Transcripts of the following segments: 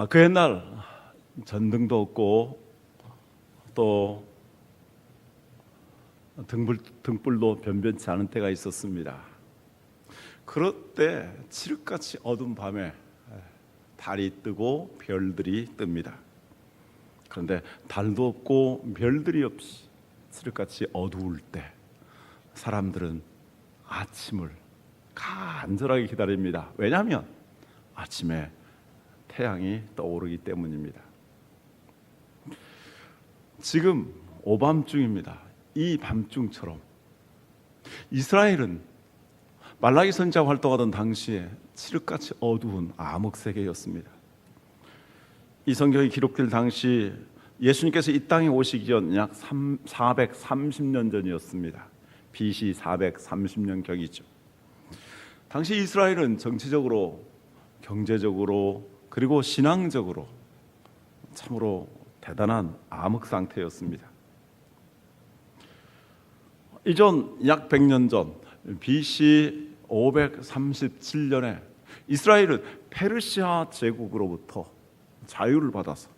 그 옛날 전등도 없고 또 등불도 변변치 않은 때가 있었습니다. 그럴 때 칠흑같이 어두운 밤에 달이 뜨고 별들이 뜹니다. 그런데 달도 없고 별들이 없이 칠흑같이 어두울 때 사람들은 아침을 간절하게 기다립니다. 왜냐하면 아침에 태양이 떠오르기 때문입니다. 지금 오밤중입니다. 이 밤중처럼 이스라엘은 말라기 선지자가 활동하던 당시에 칠흑같이 어두운 암흑세계였습니다. 이 성경이 기록될 당시 예수님께서 이 땅에 오시기 전 약 430년 전이었습니다. BC 430년경이죠. 당시 이스라엘은 정치적으로, 경제적으로, 그리고 신앙적으로 참으로 대단한 암흑 상태였습니다. 이전 약 100년 전 BC 537년에 이스라엘은 페르시아 제국으로부터 자유를 받아서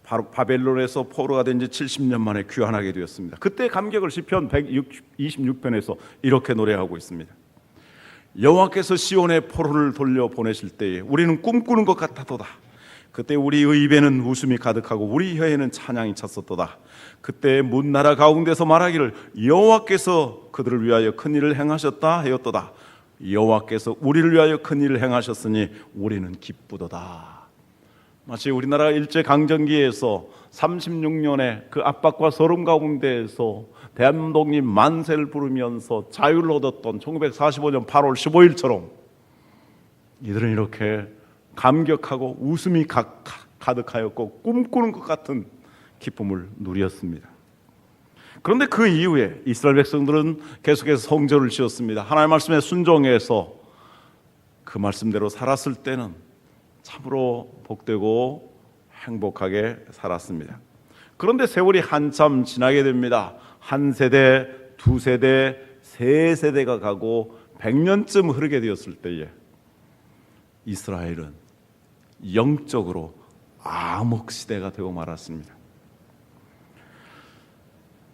바로 바벨론에서 포로가 된 지 70년 만에 귀환하게 되었습니다. 그때 감격을 시편 126편에서 이렇게 노래하고 있습니다. 여호와께서 시온의 포로를 돌려 보내실 때에 우리는 꿈꾸는 것 같았도다. 그때 우리의 입에는 웃음이 가득하고 우리 혀에는 찬양이 찼었도다. 그때 문나라 가운데서 말하기를 여호와께서 그들을 위하여 큰 일을 행하셨다 하였도다. 여호와께서 우리를 위하여 큰 일을 행하셨으니 우리는 기쁘도다. 마치 우리나라 일제강점기에서 36년의 그 압박과 서름 가운데에서 대한독립 만세를 부르면서 자유를 얻었던 1945년 8월 15일처럼 이들은 이렇게 감격하고 웃음이 가득하였고 꿈꾸는 것 같은 기쁨을 누렸습니다. 그런데 그 이후에 이스라엘 백성들은 계속해서 성전을 지었습니다. 하나님의 말씀에 순종해서 그 말씀대로 살았을 때는 참으로 복되고 행복하게 살았습니다. 그런데 세월이 한참 지나게 됩니다. 한 세대, 두 세대, 세 세대가 가고 100년쯤 흐르게 되었을 때에 이스라엘은 영적으로 암흑시대가 되고 말았습니다.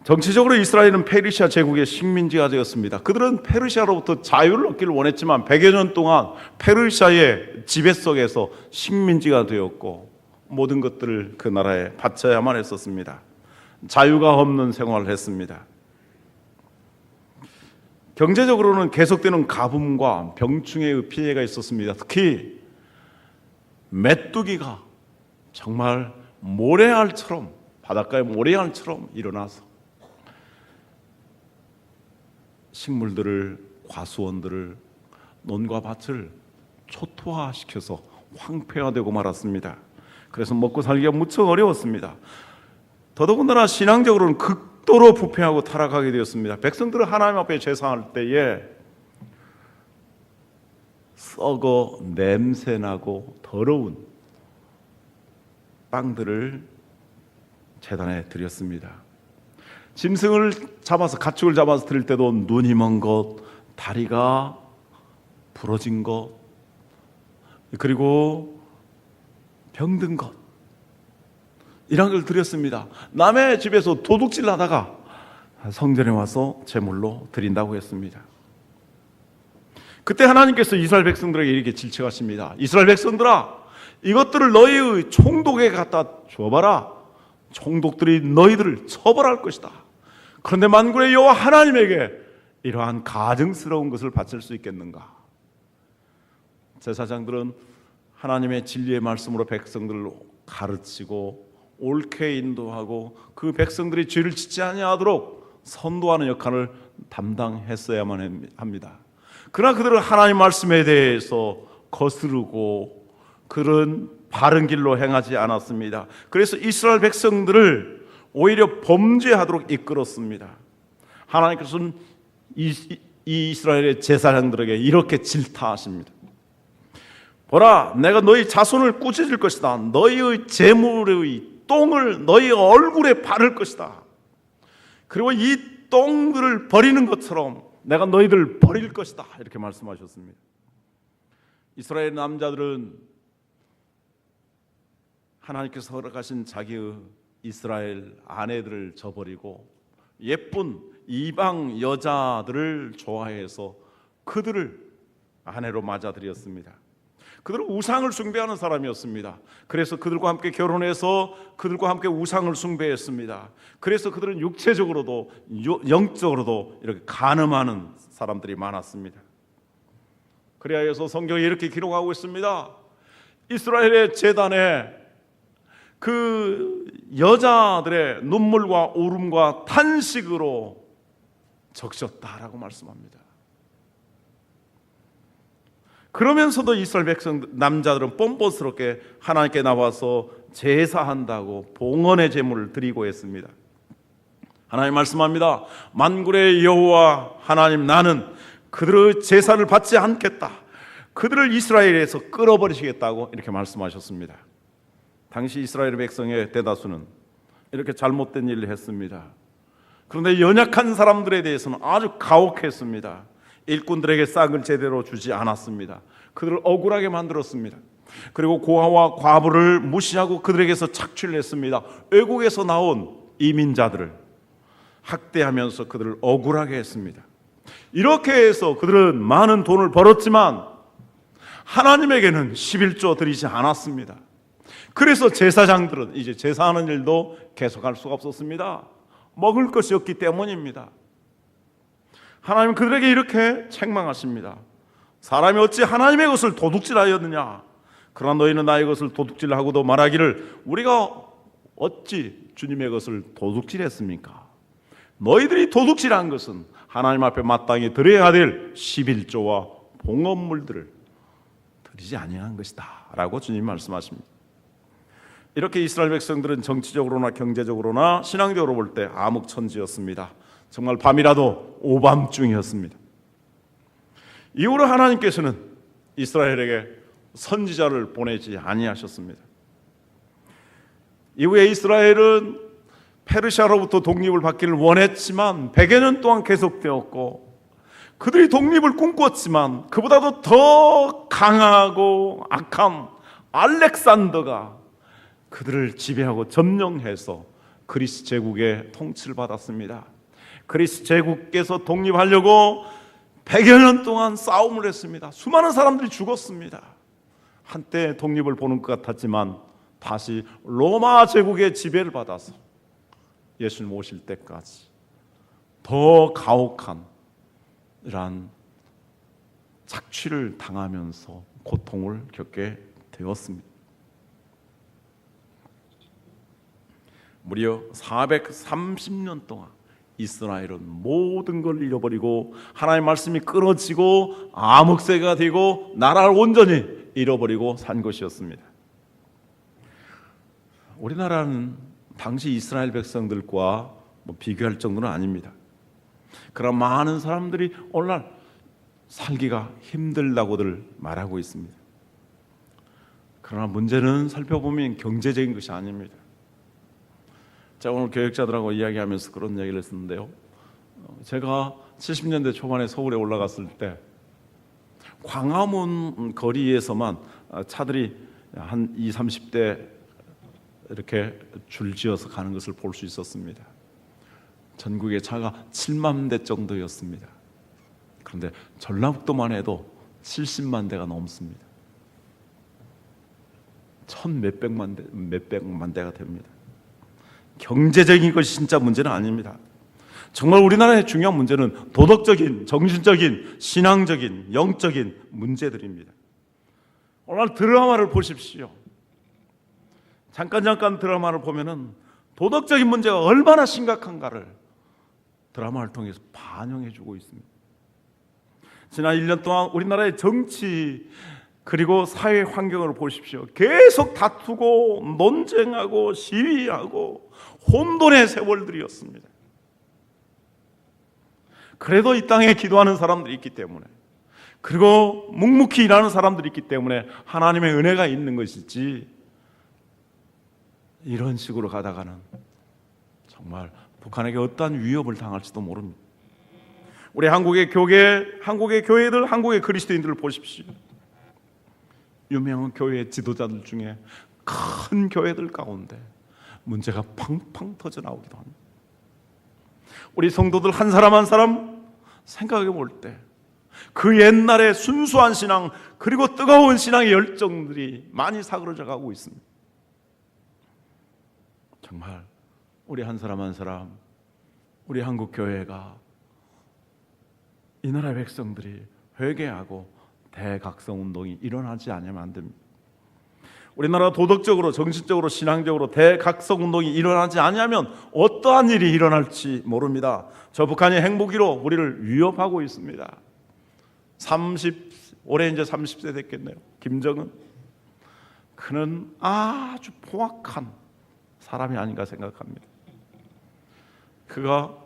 정치적으로 이스라엘은 페르시아 제국의 식민지가 되었습니다. 그들은 페르시아로부터 자유를 얻기를 원했지만 100여 년 동안 페르시아의 지배 속에서 식민지가 되었고 모든 것들을 그 나라에 바쳐야만 했었습니다. 자유가 없는 생활을 했습니다. 경제적으로는 계속되는 가뭄과 병충해의 피해가 있었습니다. 특히 메뚜기가 정말 모래알처럼 바닷가의 모래알처럼 일어나서 식물들을, 과수원들을, 논과 밭을 초토화시켜서 황폐화되고 말았습니다. 그래서 먹고 살기가 무척 어려웠습니다. 더더군다나 신앙적으로는 극도로 부패하고 타락하게 되었습니다. 백성들은 하나님 앞에 제사할 때에 썩어 냄새나고 더러운 빵들을 제단에 드렸습니다. 짐승을 잡아서, 가축을 잡아서 드릴 때도 눈이 먼 것, 다리가 부러진 것, 그리고 병든 것, 이런 걸 드렸습니다. 남의 집에서 도둑질 하다가 성전에 와서 제물로 드린다고 했습니다. 그때 하나님께서 이스라엘 백성들에게 이렇게 질책하십니다. 이스라엘 백성들아, 이것들을 너희의 총독에게 갖다 줘봐라. 총독들이 너희들을 처벌할 것이다. 그런데 만군의 여호와 하나님에게 이러한 가증스러운 것을 바칠 수 있겠는가? 제사장들은 하나님의 진리의 말씀으로 백성들을 가르치고 옳게 인도하고 그 백성들이 죄를 짓지 아니하도록 선도하는 역할을 담당했어야만 합니다. 그러나 그들은 하나님 말씀에 대해서 거스르고 그런 바른 길로 행하지 않았습니다. 그래서 이스라엘 백성들을 오히려 범죄하도록 이끌었습니다. 하나님께서는 이 이스라엘의 제사장들에게 이렇게 질타하십니다. 보라, 내가 너희 자손을 꾸짖을 것이다. 너희의 재물의 똥을 너희 얼굴에 바를 것이다. 그리고 이 똥들을 버리는 것처럼 내가 너희들을 버릴 것이다. 이렇게 말씀하셨습니다. 이스라엘 남자들은 하나님께서 허락하신 자기의 이스라엘 아내들을 저버리고 예쁜 이방 여자들을 좋아해서 그들을 아내로 맞아들였습니다. 그들은 우상을 숭배하는 사람이었습니다. 그래서 그들과 함께 결혼해서 그들과 함께 우상을 숭배했습니다. 그래서 그들은 육체적으로도 영적으로도 이렇게 간음하는 사람들이 많았습니다. 그래야 해서 성경이 이렇게 기록하고 있습니다. 이스라엘의 제단에 그 여자들의 눈물과 울음과 탄식으로 적셨다라고 말씀합니다. 그러면서도 이스라엘 백성 남자들은 뻔뻔스럽게 하나님께 나와서 제사한다고 봉헌의 제물을 드리고 했습니다. 하나님 말씀합니다. 만군의 여호와 하나님 나는 그들의 제사를 받지 않겠다. 그들을 이스라엘에서 끌어버리시겠다고 이렇게 말씀하셨습니다. 당시 이스라엘 백성의 대다수는 이렇게 잘못된 일을 했습니다. 그런데 연약한 사람들에 대해서는 아주 가혹했습니다. 일꾼들에게 싹을 제대로 주지 않았습니다. 그들을 억울하게 만들었습니다. 그리고 고아와 과부를 무시하고 그들에게서 착취를 했습니다. 외국에서 나온 이민자들을 학대하면서 그들을 억울하게 했습니다. 이렇게 해서 그들은 많은 돈을 벌었지만 하나님에게는 11조 드리지 않았습니다. 그래서 제사장들은 이제 제사하는 일도 계속할 수가 없었습니다. 먹을 것이 없기 때문입니다. 하나님은 그들에게 이렇게 책망하십니다. 사람이 어찌 하나님의 것을 도둑질하였느냐? 그러나 너희는 나의 것을 도둑질하고도 말하기를 우리가 어찌 주님의 것을 도둑질했습니까? 너희들이 도둑질한 것은 하나님 앞에 마땅히 드려야 될 11조와 봉헌물들을 드리지 아니한 것이다 라고 주님 말씀하십니다. 이렇게 이스라엘 백성들은 정치적으로나 경제적으로나 신앙적으로 볼 때 암흑천지였습니다. 정말 밤이라도 오밤중이었습니다. 이후로 하나님께서는 이스라엘에게 선지자를 보내지 아니하셨습니다. 이후에 이스라엘은 페르시아로부터 독립을 받기를 원했지만 100여 년 동안 계속되었고 그들이 독립을 꿈꿨지만 그보다도 더 강하고 악한 알렉산더가 그들을 지배하고 점령해서 그리스 제국의 통치를 받았습니다. 그리스 제국께서 독립하려고 100여 년 동안 싸움을 했습니다. 수많은 사람들이 죽었습니다. 한때 독립을 보는 것 같았지만 다시 로마 제국의 지배를 받아서 예수님 오실 때까지 더 가혹한 이러한 착취를 당하면서 고통을 겪게 되었습니다. 무려 430년 동안 이스라엘은 모든 걸 잃어버리고 하나님의 말씀이 끊어지고 암흑세가 되고 나라를 온전히 잃어버리고 산 것이었습니다. 우리나라는 당시 이스라엘 백성들과 비교할 정도는 아닙니다. 그러나 많은 사람들이 오늘날 살기가 힘들다고들 말하고 있습니다. 그러나 문제는 살펴보면 경제적인 것이 아닙니다. 제가 오늘 교역자들하고 이야기하면서 그런 얘기를 했었는데요. 제가 70년대 초반에 서울에 올라갔을 때 광화문 거리에서만 차들이 한 20, 30대 이렇게 줄지어서 가는 것을 볼 수 있었습니다. 전국의 차가 7만 대 정도였습니다. 그런데 전라북도만 해도 70만 대가 넘습니다. 몇백만 대가 됩니다. 경제적인 것이 진짜 문제는 아닙니다. 정말 우리나라의 중요한 문제는 도덕적인, 정신적인, 신앙적인, 영적인 문제들입니다. 오늘 드라마를 보십시오. 잠깐 드라마를 보면은 도덕적인 문제가 얼마나 심각한가를 드라마를 통해서 반영해주고 있습니다. 지난 1년 동안 우리나라의 정치 그리고 사회 환경을 보십시오. 계속 다투고 논쟁하고 시위하고 혼돈의 세월들이었습니다. 그래도 이 땅에 기도하는 사람들이 있기 때문에 그리고 묵묵히 일하는 사람들이 있기 때문에 하나님의 은혜가 있는 것이지 이런 식으로 가다가는 정말 북한에게 어떠한 위협을 당할지도 모릅니다. 우리 한국의 교회들, 한국의 그리스도인들을 보십시오. 유명한 교회 지도자들 중에 큰 교회들 가운데 문제가 팡팡 터져 나오기도 합니다. 우리 성도들 한 사람 한 사람 생각해 볼 때 그 옛날의 순수한 신앙 그리고 뜨거운 신앙의 열정들이 많이 사그러져 가고 있습니다. 정말 우리 한 사람 한 사람, 우리 한국 교회가 이 나라의 백성들이 회개하고 대각성 운동이 일어나지 않으면 안 됩니다. 우리나라 도덕적으로, 정신적으로, 신앙적으로 대각성 운동이 일어나지 않으면 어떠한 일이 일어날지 모릅니다. 저 북한이 핵무기로 우리를 위협하고 있습니다. 올해 이제 30세 됐겠네요. 김정은. 그는 아주 포악한 사람이 아닌가 생각합니다. 그가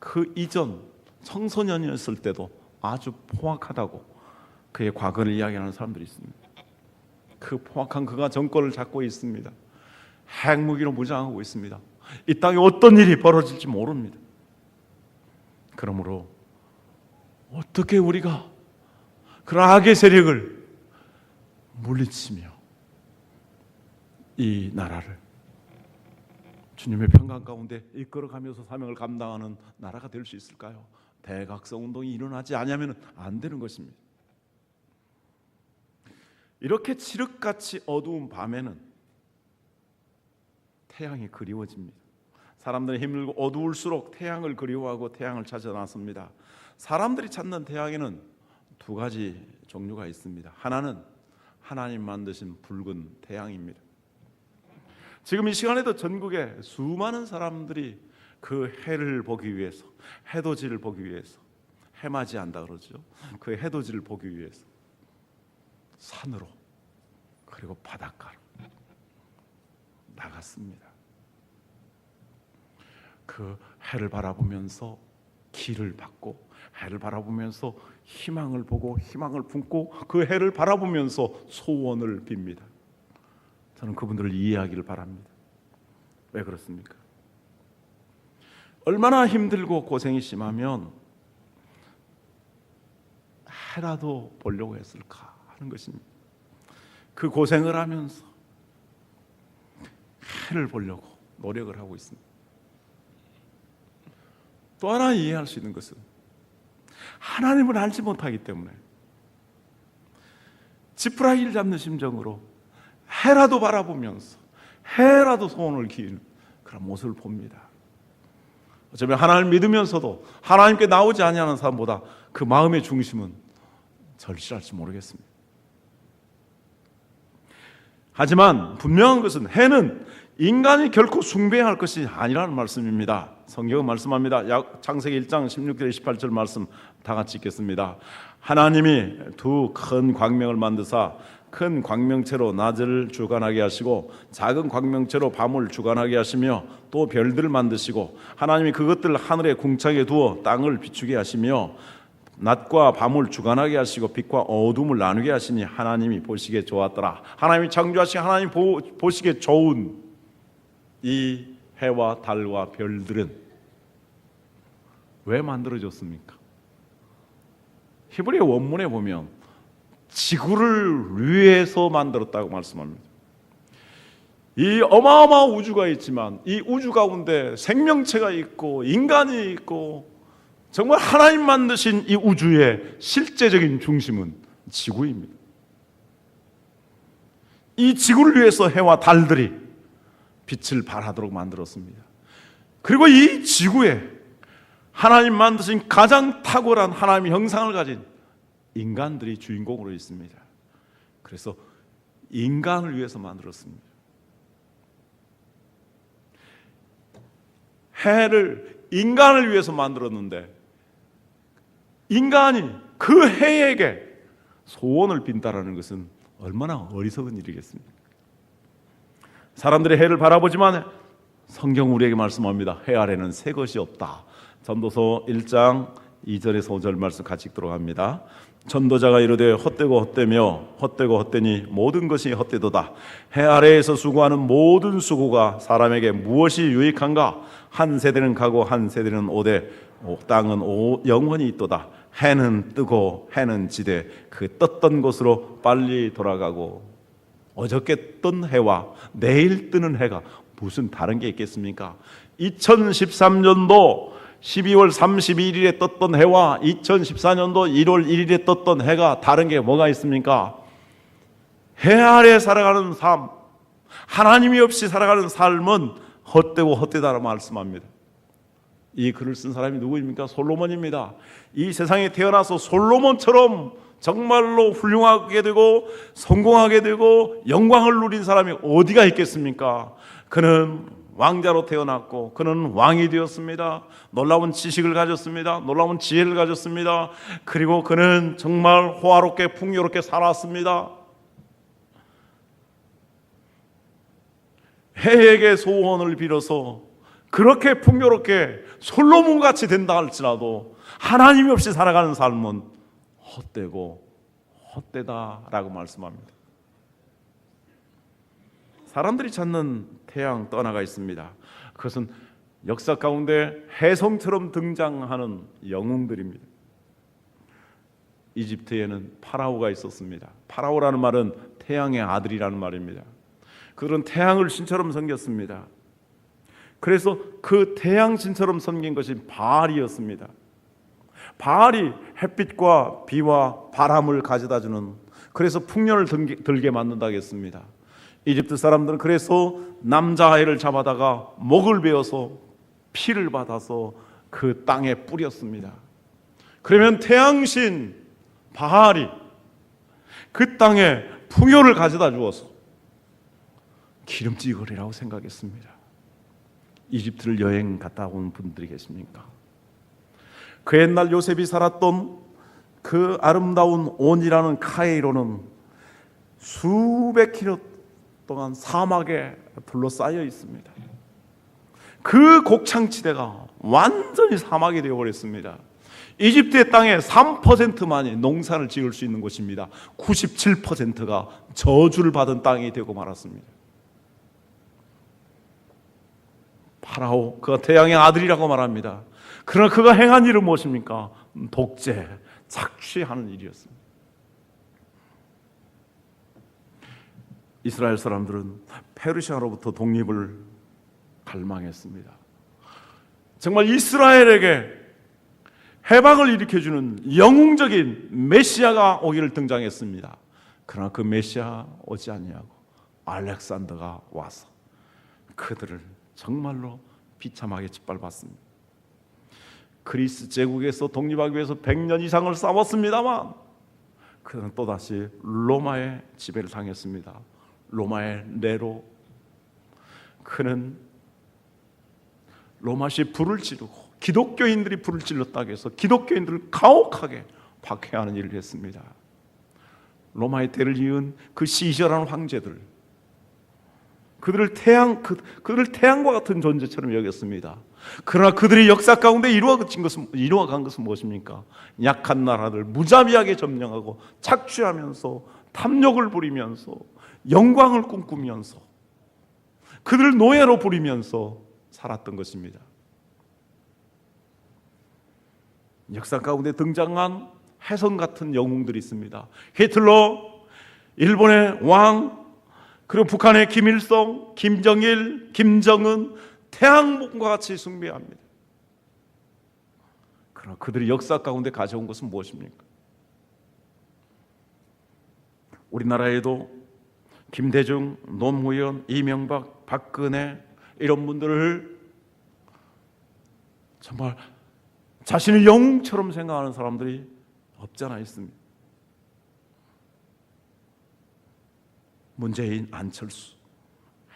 그 이전 청소년이었을 때도 아주 포악하다고 그의 과거를 이야기하는 사람들이 있습니다. 그 포악한 그가 정권을 잡고 있습니다. 핵무기로 무장하고 있습니다. 이 땅에 어떤 일이 벌어질지 모릅니다. 그러므로 어떻게 우리가 그런 악의 세력을 물리치며 이 나라를 주님의 평강 가운데 이끌어가면서 사명을 감당하는 나라가 될 수 있을까요? 대각성 운동이 일어나지 않으면 안 되는 것입니다. 이렇게 칠흑같이 어두운 밤에는 태양이 그리워집니다. 사람들이 힘들고 어두울수록 태양을 그리워하고 태양을 찾아 나섭니다. 사람들이 찾는 태양에는 두 가지 종류가 있습니다. 하나는 하나님 만드신 붉은 태양입니다. 지금 이 시간에도 전국에 수많은 사람들이 그 해를 보기 위해서, 해돋이를 보기 위해서, 해맞이한다 그러죠. 그 해돋이를 보기 위해서 산으로 그리고 바닷가로 나갔습니다. 그 해를 바라보면서 기를 받고, 해를 바라보면서 희망을 보고 희망을 품고, 그 해를 바라보면서 소원을 빕니다. 저는 그분들을 이해하기를 바랍니다. 왜 그렇습니까? 얼마나 힘들고 고생이 심하면 해라도 보려고 했을까 하는 것입니다. 그 고생을 하면서 해를 보려고 노력을 하고 있습니다. 또 하나 이해할 수 있는 것은 하나님을 알지 못하기 때문에 지푸라기를 잡는 심정으로 해라도 바라보면서 해라도 소원을 기는 그런 모습을 봅니다. 어쩌면 하나님을 믿으면서도 하나님께 나오지 아니하는 사람보다 그 마음의 중심은 절실할지 모르겠습니다. 하지만 분명한 것은 해는 인간이 결코 숭배할 것이 아니라는 말씀입니다. 성경은 말씀합니다. 창세기 1장 16절 18절 말씀 다 같이 읽겠습니다. 하나님이 두 큰 광명을 만드사 큰 광명체로 낮을 주관하게 하시고 작은 광명체로 밤을 주관하게 하시며 또 별들을 만드시고 하나님이 그것들을 하늘에 궁창에 두어 땅을 비추게 하시며 낮과 밤을 주관하게 하시고 빛과 어둠을 나누게 하시니 하나님이 보시기에 좋았더라. 하나님이 창조하신 하나님 보시기에 좋은 이 해와 달과 별들은 왜 만들어졌습니까? 히브리어 원문에 보면 지구를 위해서 만들었다고 말씀합니다. 이 어마어마한 우주가 있지만 이 우주 가운데 생명체가 있고 인간이 있고 정말 하나님 만드신 이 우주의 실제적인 중심은 지구입니다. 이 지구를 위해서 해와 달들이 빛을 발하도록 만들었습니다. 그리고 이 지구에 하나님 만드신 가장 탁월한 하나님의 형상을 가진 인간들이 주인공으로 있습니다. 그래서 인간을 위해서 만들었습니다. 해를 인간을 위해서 만들었는데 인간이 그 해에게 소원을 빈다라는 것은 얼마나 어리석은 일이겠습니까? 사람들이 해를 바라보지만 성경 우리에게 말씀합니다. 해 아래는 새 것이 없다. 전도서 1장 2절에서 5절 말씀 같이 읽도록 합니다. 전도자가 이르되 헛되고 헛되며 헛되고 헛되니 모든 것이 헛되도다. 해 아래에서 수고하는 모든 수고가 사람에게 무엇이 유익한가? 한 세대는 가고 한 세대는 오되 땅은 영원히 있도다. 해는 뜨고 해는 지되 그 떴던 곳으로 빨리 돌아가고 어저께 뜬 해와 내일 뜨는 해가 무슨 다른 게 있겠습니까? 2013년도 12월 31일에 떴던 해와 2014년도 1월 1일에 떴던 해가 다른 게 뭐가 있습니까? 해 아래 살아가는 삶, 하나님이 없이 살아가는 삶은 헛되고 헛되다라고 말씀합니다. 이 글을 쓴 사람이 누구입니까? 솔로몬입니다. 이 세상에 태어나서 솔로몬처럼 정말로 훌륭하게 되고 성공하게 되고 영광을 누린 사람이 어디가 있겠습니까? 그는 왕자로 태어났고 그는 왕이 되었습니다. 놀라운 지식을 가졌습니다. 놀라운 지혜를 가졌습니다. 그리고 그는 정말 호화롭게 풍요롭게 살았습니다. 해에게 소원을 빌어서 그렇게 풍요롭게 솔로몬같이 된다 할지라도 하나님이 없이 살아가는 삶은 헛되고 헛되다라고 말씀합니다. 사람들이 찾는 태양 또 하나가 있습니다. 그것은 역사 가운데 혜성처럼 등장하는 영웅들입니다. 이집트에는 파라오가 있었습니다. 파라오라는 말은 태양의 아들이라는 말입니다. 그들은 태양을 신처럼 섬겼습니다. 그래서 그 태양 신처럼 섬긴 것이 바알이었습니다. 바알이 햇빛과 비와 바람을 가져다주는, 그래서 풍년을 들게 만든다고 했습니다. 이집트 사람들은 그래서 남자아이를 잡아다가 목을 베어서 피를 받아서 그 땅에 뿌렸습니다. 그러면 태양신 바알이 그 땅에 풍요를 가져다 주어서 기름지거리라고 생각했습니다. 이집트를 여행 갔다 온 분들이 계십니까? 그 옛날 요셉이 살았던 그 아름다운 온이라는 카이로는 수백 킬로 동안 사막에 둘러싸여 있습니다. 그 곡창지대가 완전히 사막이 되어버렸습니다. 이집트의 땅의 3%만이 농사를 지을 수 있는 곳입니다. 97%가 저주를 받은 땅이 되고 말았습니다. 파라오, 그가 태양의 아들이라고 말합니다. 그러나 그가 행한 일은 무엇입니까? 독재, 착취하는 일이었습니다. 이스라엘 사람들은 페르시아로부터 독립을 갈망했습니다. 정말 이스라엘에게 해방을 일으켜주는 영웅적인 메시아가 오기를 등장했습니다. 그러나 그 메시아 오지 아니하고 알렉산더가 와서 그들을 정말로 비참하게 짓밟았습니다. 그리스 제국에서 독립하기 위해서 100년 이상을 싸웠습니다만 그는 또다시 로마의 지배를 당했습니다. 로마의 네로, 그는 로마시 불을 지르고 기독교인들이 불을 질렀다고 해서 기독교인들을 가혹하게 박해하는 일을 했습니다. 로마의 때를 이은 그 시절한 황제들, 그들을 태양과 같은 존재처럼 여겼습니다. 그러나 그들이 역사 가운데 이루어간 것은 무엇입니까? 약한 나라들 무자비하게 점령하고 착취하면서 탐욕을 부리면서 영광을 꿈꾸면서 그들을 노예로 부리면서 살았던 것입니다. 역사 가운데 등장한 혜성 같은 영웅들이 있습니다. 히틀러, 일본의 왕, 그리고 북한의 김일성, 김정일, 김정은, 태양과 같이 숭배합니다. 그러나 그들이 역사 가운데 가져온 것은 무엇입니까? 우리나라에도 김대중, 노무현, 이명박, 박근혜 이런 분들을 정말 자신을 영웅처럼 생각하는 사람들이 없지 않아 있습니다. 문재인, 안철수,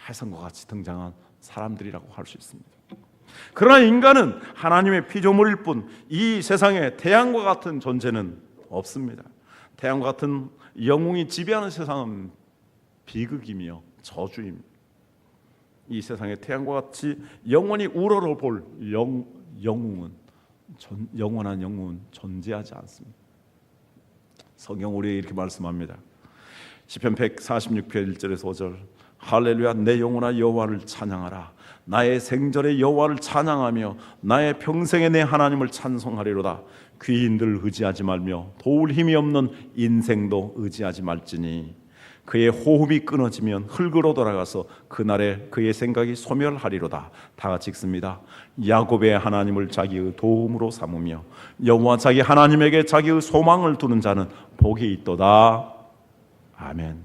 혜성과 같이 등장한 사람들이라고 할 수 있습니다. 그러나 인간은 하나님의 피조물일 뿐 이 세상에 태양과 같은 존재는 없습니다. 태양과 같은 영웅이 지배하는 세상은 비극이며 저주입니다. 이 세상에 태양과 같이 영원히 우러러볼 영원한 영웅은 존재하지 않습니다. 성경 우리에게 이렇게 말씀합니다. 시편 146편 1절에서 5절, 할렐루야, 내 영혼아 여호와를 찬양하라. 나의 생전에 여호와를 찬양하며 나의 평생에 내 하나님을 찬송하리로다. 귀인들 의지하지 말며 도울 힘이 없는 인생도 의지하지 말지니 그의 호흡이 끊어지면 흙으로 돌아가서 그날에 그의 생각이 소멸하리로다. 다 같이 읽습니다. 야곱의 하나님을 자기의 도움으로 삼으며 여호와 자기 하나님에게 자기의 소망을 두는 자는 복이 있도다. 아멘.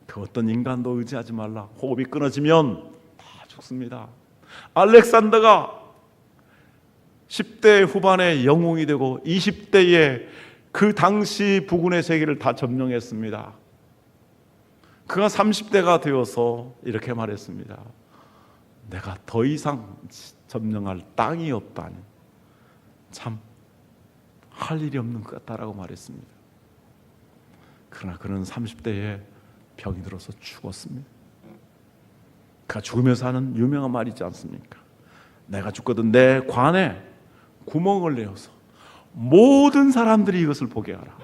그 어떤 인간도 의지하지 말라. 호흡이 끊어지면 다 죽습니다. 알렉산더가 10대 후반에 영웅이 되고 20대에 그 당시 부군의 세계를 다 점령했습니다. 그가 30대가 되어서 이렇게 말했습니다. 내가 더 이상 점령할 땅이 없다니 참 할 일이 없는 것 같다라고 말했습니다. 그러나 그는 30대에 병이 들어서 죽었습니다. 그가 죽으면서 하는 유명한 말이 있지 않습니까? 내가 죽거든 내 관에 구멍을 내어서 모든 사람들이 이것을 보게 하라.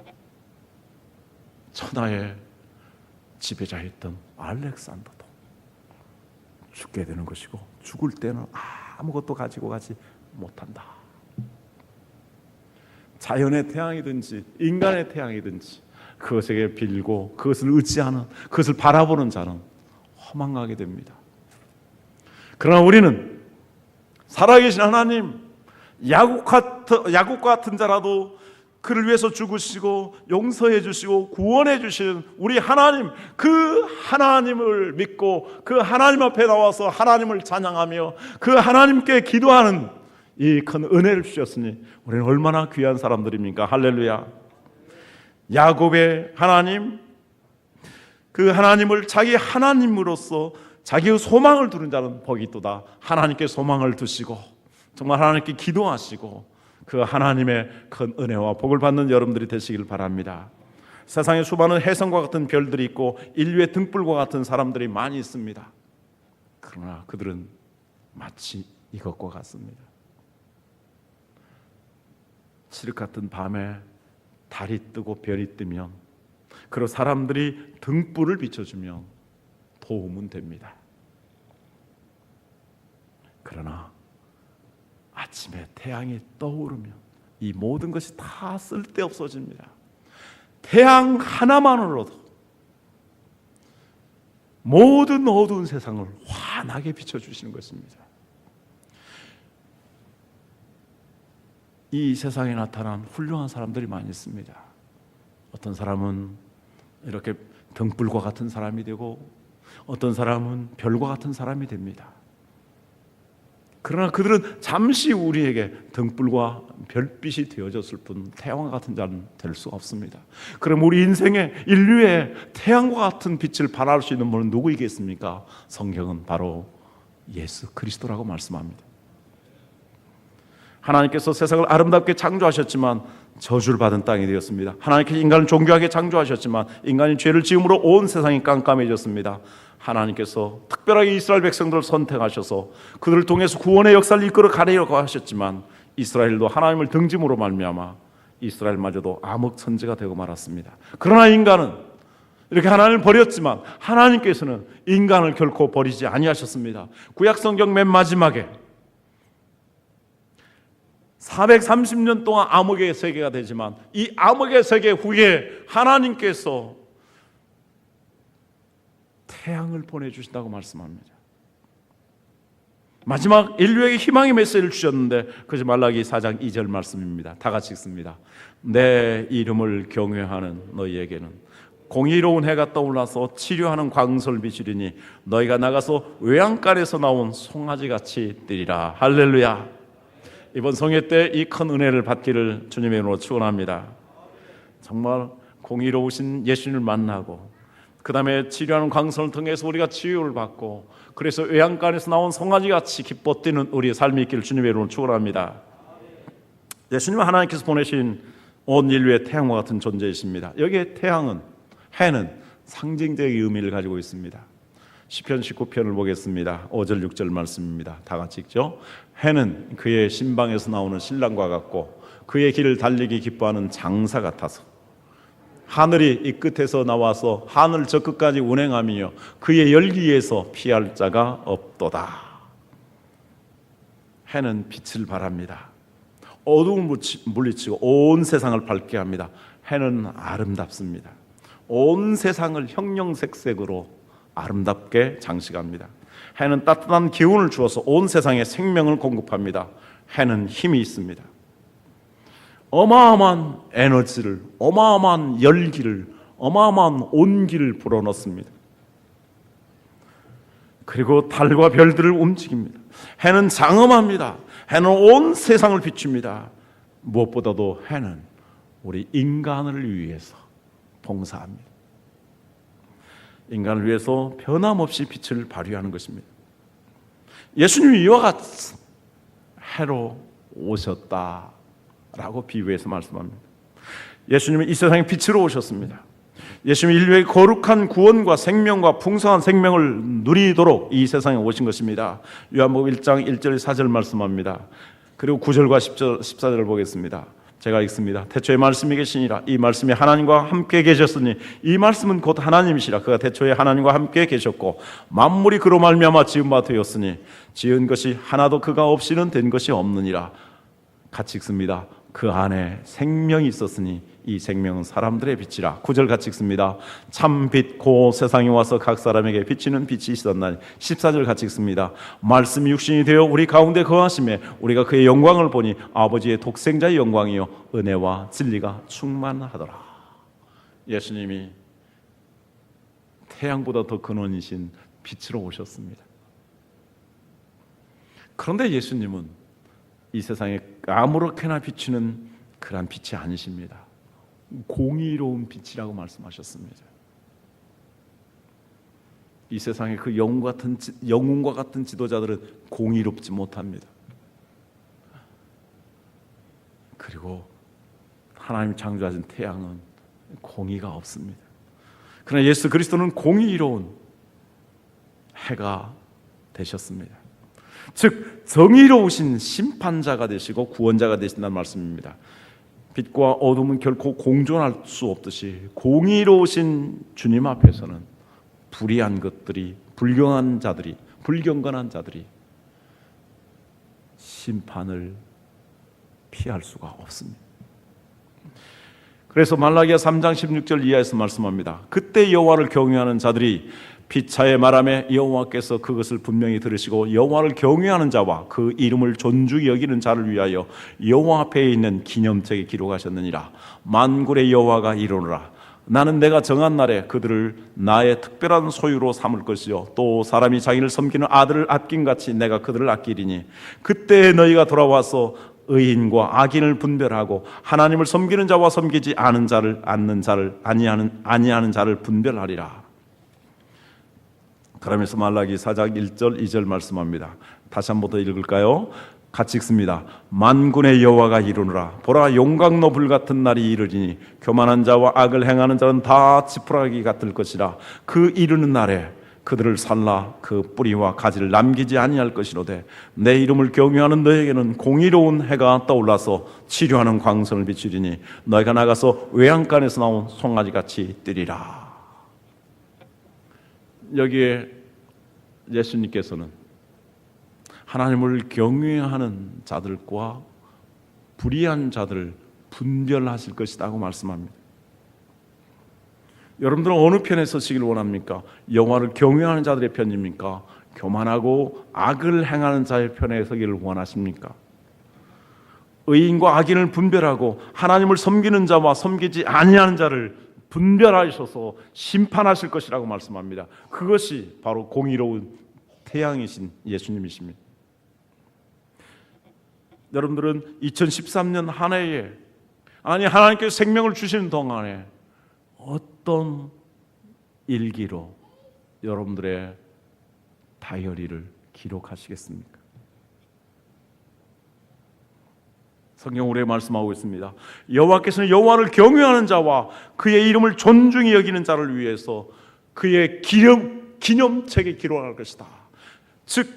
천하의 지배자였던 알렉산더도 죽게 되는 것이고 죽을 때는 아무것도 가지고 가지 못한다. 자연의 태양이든지 인간의 태양이든지 그것에게 빌고 그것을 의지하는, 그것을 바라보는 자는 허망하게 됩니다. 그러나 우리는 살아계신 하나님, 야곱 같은 자라도 그를 위해서 죽으시고 용서해 주시고 구원해 주시는 우리 하나님, 그 하나님을 믿고 그 하나님 앞에 나와서 하나님을 찬양하며 그 하나님께 기도하는 이 큰 은혜를 주셨으니 우리는 얼마나 귀한 사람들입니까? 할렐루야. 야곱의 하나님, 그 하나님을 자기 하나님으로서 자기의 소망을 두는 자는 복이 있도다. 하나님께 소망을 두시고 정말 하나님께 기도하시고 그 하나님의 큰 은혜와 복을 받는 여러분들이 되시길 바랍니다. 세상에 수많은 혜성과 같은 별들이 있고 인류의 등불과 같은 사람들이 많이 있습니다. 그러나 그들은 마치 이것과 같습니다. 칠흑 같은 밤에 달이 뜨고 별이 뜨면, 그리고 사람들이 등불을 비춰주면 도움은 됩니다. 그러나 아침에 태양이 떠오르면 이 모든 것이 다 쓸데없어집니다. 태양 하나만으로도 모든 어두운 세상을 환하게 비춰주시는 것입니다. 이 세상에 나타난 훌륭한 사람들이 많이 있습니다. 어떤 사람은 이렇게 등불과 같은 사람이 되고 어떤 사람은 별과 같은 사람이 됩니다. 그러나 그들은 잠시 우리에게 등불과 별빛이 되어졌을 뿐 태양과 같은 자는 될 수가 없습니다. 그럼 우리 인생에 인류의 태양과 같은 빛을 발할 수 있는 분은 누구이겠습니까? 성경은 바로 예수 그리스도라고 말씀합니다. 하나님께서 세상을 아름답게 창조하셨지만 저주를 받은 땅이 되었습니다. 하나님께서 인간을 존귀하게 창조하셨지만 인간이 죄를 지음으로 온 세상이 깜깜해졌습니다. 하나님께서 특별하게 이스라엘 백성들을 선택하셔서 그들을 통해서 구원의 역사를 이끌어 가려고 하셨지만 이스라엘도 하나님을 등짐으로 말미암아 이스라엘마저도 암흑 천지가 되고 말았습니다. 그러나 인간은 이렇게 하나님을 버렸지만 하나님께서는 인간을 결코 버리지 아니하셨습니다. 구약 성경 맨 마지막에 430년 동안 암흑의 세계가 되지만 이 암흑의 세계 후에 하나님께서 태양을 보내주신다고 말씀합니다. 마지막 인류에게 희망의 메시지를 주셨는데 그것이 말라기 4장 2절 말씀입니다. 다 같이 읽습니다. 내 이름을 경외하는 너희에게는 공의로운 해가 떠올라서 치료하는 광설 비추리니 너희가 나가서 외양간에서 나온 송아지같이 뛰리라. 할렐루야. 이번 성회 때 이 큰 은혜를 받기를 주님의 이름으로 축원합니다. 정말 공의로우신 예수님을 만나고 그 다음에 치료하는 광선을 통해서 우리가 치유를 받고 그래서 외양간에서 나온 송아지같이 기뻐 뛰는 우리의 삶이 있기를 주님의 이름으로 축원합니다. 예수님은 하나님께서 보내신 온 인류의 태양과 같은 존재이십니다. 여기에 태양은, 해는 상징적인 의미를 가지고 있습니다. 시편 19편을 보겠습니다. 5절 6절 말씀입니다. 다 같이 읽죠. 해는 그의 신방에서 나오는 신랑과 같고 그의 길을 달리기 기뻐하는 장사 같아서 하늘이 이 끝에서 나와서 하늘 저 끝까지 운행하며 그의 열기에서 피할 자가 없도다. 해는 빛을 발합니다. 어두움을 물리치고 온 세상을 밝게 합니다. 해는 아름답습니다. 온 세상을 형형색색으로 아름답게 장식합니다. 해는 따뜻한 기운을 주어서 온 세상에 생명을 공급합니다. 해는 힘이 있습니다. 어마어마한 에너지를, 어마어마한 열기를, 어마어마한 온기를 불어넣습니다. 그리고 달과 별들을 움직입니다. 해는 장엄합니다. 해는 온 세상을 비춥니다. 무엇보다도 해는 우리 인간을 위해서 봉사합니다. 인간을 위해서 변함없이 빛을 발휘하는 것입니다. 예수님이 이와 같은 해로 오셨다라고 비유해서 말씀합니다. 예수님은 이 세상에 빛으로 오셨습니다. 예수님이 인류의 거룩한 구원과 생명과 풍성한 생명을 누리도록 이 세상에 오신 것입니다. 요한복음 1장 1절 4절 말씀합니다. 그리고 9절과 10절 14절을 보겠습니다. 제가 읽습니다. 태초에 말씀이 계시니라. 이 말씀이 하나님과 함께 계셨으니 이 말씀은 곧 하나님이시라. 그가 태초에 하나님과 함께 계셨고 만물이 그로 말미암아 지은 바 되었으니 지은 것이 하나도 그가 없이는 된 것이 없느니라. 같이 읽습니다. 그 안에 생명이 있었으니 이 생명은 사람들의 빛이라. 9절 같이 읽습니다. 참 빛 고 세상에 와서 각 사람에게 비치는 빛이 있었나니. 14절 같이 읽습니다. 말씀이 육신이 되어 우리 가운데 거하심에 우리가 그의 영광을 보니 아버지의 독생자의 영광이요 은혜와 진리가 충만하더라. 예수님이 태양보다 더 근원이신 빛으로 오셨습니다. 그런데 예수님은 이 세상에 아무렇게나 비추는 그런 빛이 아니십니다. 공의로운 빛이라고 말씀하셨습니다. 이 세상의 그 영웅과 같은 지도자들은 공의롭지 못합니다. 그리고 하나님 창조하신 태양은 공의가 없습니다. 그러나 예수 그리스도는 공의로운 해가 되셨습니다. 즉 정의로우신 심판자가 되시고 구원자가 되신다는 말씀입니다. 빛과 어둠은 결코 공존할 수 없듯이 공의로우신 주님 앞에서는 불의한 것들이, 불경건한 자들이 심판을 피할 수가 없습니다. 그래서 말라기야 3장 16절 이하에서 말씀합니다. 그때 여호와를 경외하는 자들이 피차에 말하며 여호와께서 그것을 분명히 들으시고 여호와를 경외하는 자와 그 이름을 존중히 여기는 자를 위하여 여호와 앞에 있는 기념책에 기록하셨느니라. 만군의 여호와가 이르노라. 나는 내가 정한 날에 그들을 나의 특별한 소유로 삼을 것이요 또 사람이 자기를 섬기는 아들을 아낀같이 내가 그들을 아끼리니 그때 너희가 돌아와서 의인과 악인을 분별하고 하나님을 섬기는 자와 섬기지 않은 자를 아니하는 자를 분별하리라. 그러면서 말라기 4장 1절 2절 말씀합니다. 다시 한 번 더 읽을까요? 같이 읽습니다. 만군의 여호와가 이르노라. 보라 용광로 불같은 날이 이르리니 교만한 자와 악을 행하는 자는 다 지푸라기 같을 것이라. 그 이르는 날에 그들을 살라 그 뿌리와 가지를 남기지 아니할 것이로되 내 이름을 경외하는 너에게는 공의로운 해가 떠올라서 치료하는 광선을 비추리니 너희가 나가서 외양간에서 나온 송아지같이 뛰리라. 여기에 예수님께서는 하나님을 경외하는 자들과 불의한 자들을 분별하실 것이라고 말씀합니다. 여러분들은 어느 편에 서시길 원합니까? 여호와를 경외하는 자들의 편입니까? 교만하고 악을 행하는 자의 편에 서기를 원하십니까? 의인과 악인을 분별하고 하나님을 섬기는 자와 섬기지 아니하는 자를 분별하셔서 심판하실 것이라고 말씀합니다. 그것이 바로 공의로운 태양이신 예수님이십니다. 여러분들은 2013년 한 해에 하나님께서 생명을 주시는 동안에 어떤 일기로 여러분들의 다이어리를 기록하시겠습니까? 성경 우리에 말씀하고 있습니다. 여호와께서는 여호와를 경외하는 자와 그의 이름을 존중히 여기는 자를 위해서 그의 기념책에 기록할 것이다. 즉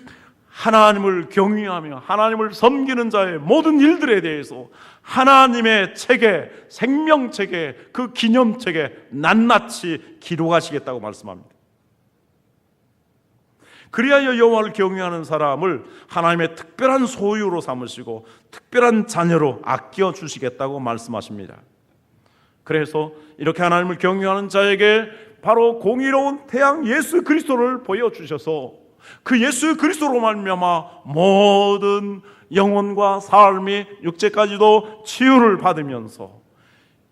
하나님을 경외하며 하나님을 섬기는 자의 모든 일들에 대해서 하나님의 책에, 생명책에, 그 기념책에 낱낱이 기록하시겠다고 말씀합니다. 그리하여 여호와를 경외하는 사람을 하나님의 특별한 소유로 삼으시고 특별한 자녀로 아껴주시겠다고 말씀하십니다. 그래서 이렇게 하나님을 경외하는 자에게 바로 공의로운 태양 예수 그리스도를 보여주셔서 그 예수 그리스도로 말미암아 모든 영혼과 삶이 육체까지도 치유를 받으면서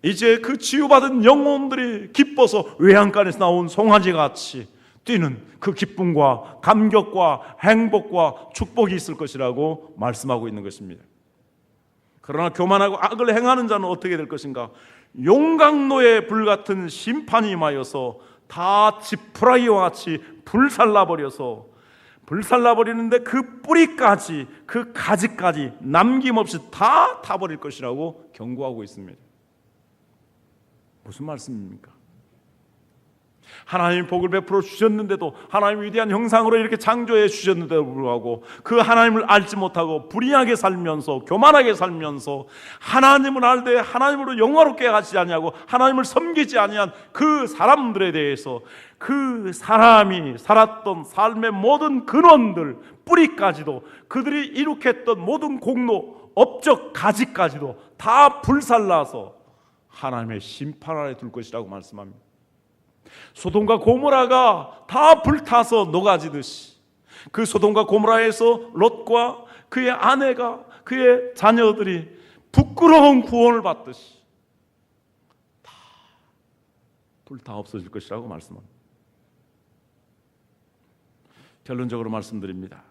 이제 그 치유받은 영혼들이 기뻐서 외양간에서 나온 송아지같이 뛰는 그 기쁨과 감격과 행복과 축복이 있을 것이라고 말씀하고 있는 것입니다. 그러나 교만하고 악을 행하는 자는 어떻게 될 것인가? 용광로에 불같은 심판이 임하여서 다 지푸라기와 같이 불살라버리는데 그 뿌리까지 그 가지까지 남김없이 다 타버릴 것이라고 경고하고 있습니다. 무슨 말씀입니까? 하나님이 복을 베풀어 주셨는데도, 하나님 위대한 형상으로 이렇게 창조해 주셨는데도 불구하고 그 하나님을 알지 못하고 불의하게 살면서 교만하게 살면서 하나님을 알되 하나님으로 영화롭게 하지 아니하고 하나님을 섬기지 아니한 그 사람들에 대해서 그 사람이 살았던 삶의 모든 근원들, 뿌리까지도, 그들이 이룩했던 모든 공로, 업적 가지까지도 다 불살라서 하나님의 심판 아래 둘 것이라고 말씀합니다. 소돔과 고모라가 다 불타서 녹아지듯이 그 소돔과 고모라에서 롯과 그의 아내가, 그의 자녀들이 부끄러운 구원을 받듯이 다 불타 없어질 것이라고 말씀합니다. 결론적으로 말씀드립니다.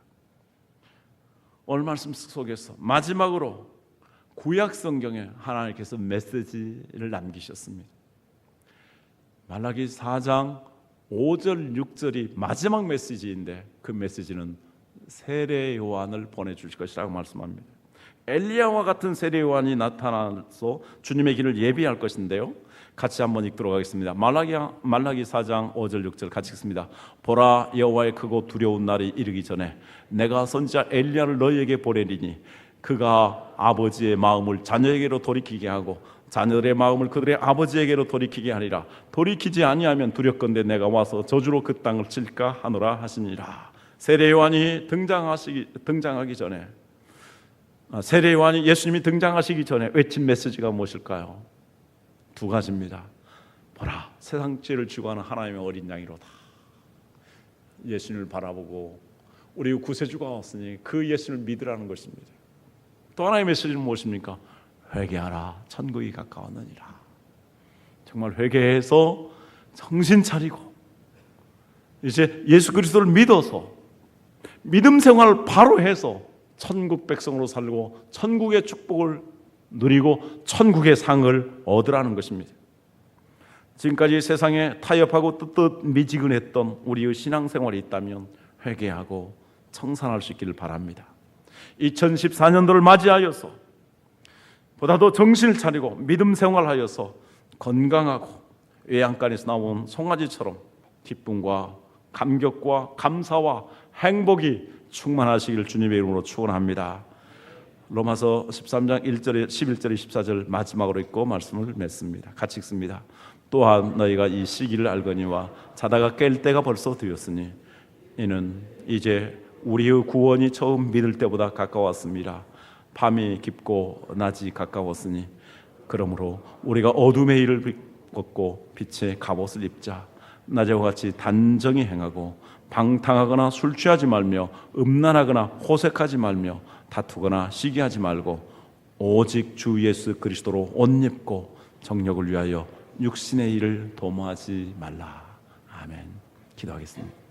오늘 말씀 속에서 마지막으로 구약 성경에 하나님께서 메시지를 남기셨습니다. 말라기 4장 5절 6절이 마지막 메시지인데 그 메시지는 세례 요한을 보내주실 것이라고 말씀합니다. 엘리야와 같은 세례 요한이 나타나서 주님의 길을 예비할 것인데요, 같이 한번 읽도록 하겠습니다. 말라기 4장 5절 6절 같이 읽습니다. 보라, 여호와의 크고 두려운 날이 이르기 전에 내가 선지자 엘리야를 너희에게 보내리니 그가 아버지의 마음을 자녀에게로 돌이키게 하고 자녀들의 마음을 그들의 아버지에게로 돌이키게 하리라. 돌이키지 아니하면 두렵건대 내가 와서 저주로 그 땅을 칠까 하노라 하시니라. 세례 요한이 등장하기 전에, 세례 요한이 예수님이 등장하시기 전에 외친 메시지가 무엇일까요? 두 가지입니다. 보라, 세상 죄를 지고 하는 하나님의 어린 양이로다. 예수님을 바라보고 우리 구세주가 왔으니 그 예수님을 믿으라는 것입니다. 또 하나의 메시지는 무엇입니까? 회개하라, 천국이 가까웠느니라. 정말 회개해서 정신 차리고 이제 예수 그리스도를 믿어서 믿음 생활을 바로 해서 천국 백성으로 살고 천국의 축복을 누리고 천국의 상을 얻으라는 것입니다. 지금까지 세상에 타협하고 뜨뜻미지근했던 우리의 신앙생활이 있다면 회개하고 청산할 수 있기를 바랍니다. 2014년도를 맞이하여서 보다 더 정신을 차리고 믿음 생활하여서 건강하고 외양간에서 나온 송아지처럼 기쁨과 감격과 감사와 행복이 충만하시기를 주님의 이름으로 축원합니다. 로마서 13장 1절에 11절에 14절 마지막으로 읽고 말씀을 맺습니다. 같이 읽습니다. 또한 너희가 이 시기를 알거니와 자다가 깰 때가 벌써 되었으니 이는 이제 우리의 구원이 처음 믿을 때보다 가까웠습니다. 밤이 깊고 낮이 가까웠으니 그러므로 우리가 어둠의 일을 벗고 빛의 갑옷을 입자. 낮에와 같이 단정히 행하고 방탕하거나 술 취하지 말며 음란하거나 호색하지 말며 다투거나 시기하지 말고 오직 주 예수 그리스도로 옷 입고 정력을 위하여 육신의 일을 도모하지 말라. 아멘. 기도하겠습니다.